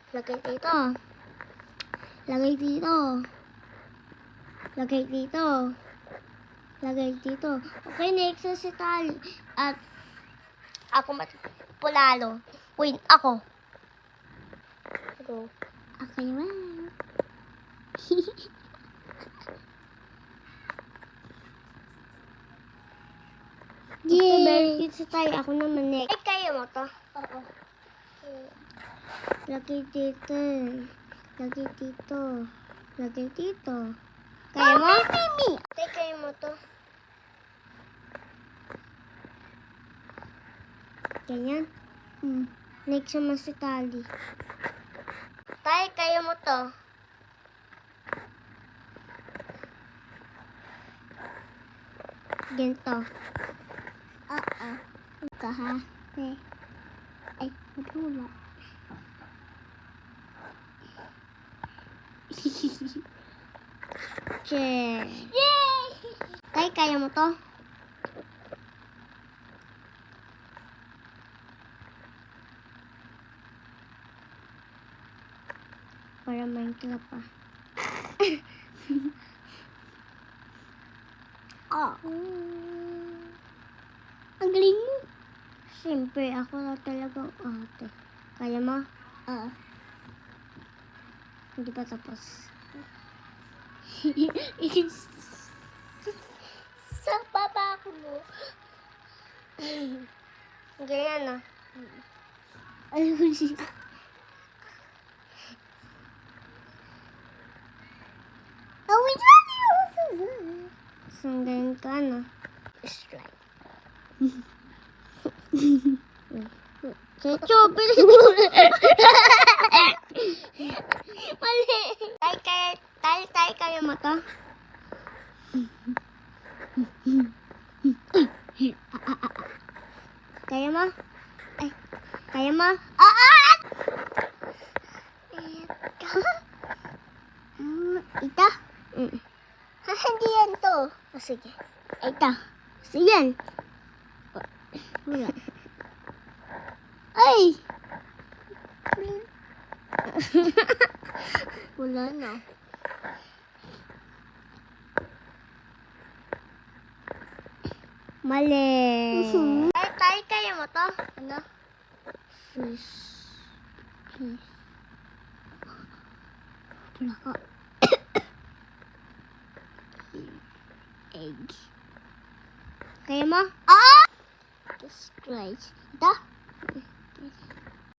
Lagay dito. Lagay dito. Lagay dito. Lagay dito. Okay, next na si Tali. At ako pulalo. Win ako. Go. Okay, man. Yay! Very cute si Tali. Ako naman next. Ay, kaya mo to? Oo. Lagay dito. Lagay dito. Lagay dito. Kaya mo? Mimi! Tay, kaya mo to? Ganyan? Next naman si Tali. Tay, kaya mo to? Ganito. Oo. Ika ha? Ay, wala. Yay! Tay, kaya mo to? Para Minecraft pa. Oh. Ang galing mo. Siyempre, ako na talagang ate. Kaya mo? Oo. Hindi pa tapos. Sa baba ako mo. Ganyan ah. Ay, hindi. Sanggayin ka na. Strike. Checho, bilis mo. Mali. Tay, kaya mo to? Kaya mo? Ay, kaya mo? Ito? Hindi yan to. Oh, sige. Ito. Sige yan. Wala. Ay! Wala na. Mali. Tay, kaya mo to? Ano? Fish. Wala ka. Egg. Kaya mo? Just right. Ito?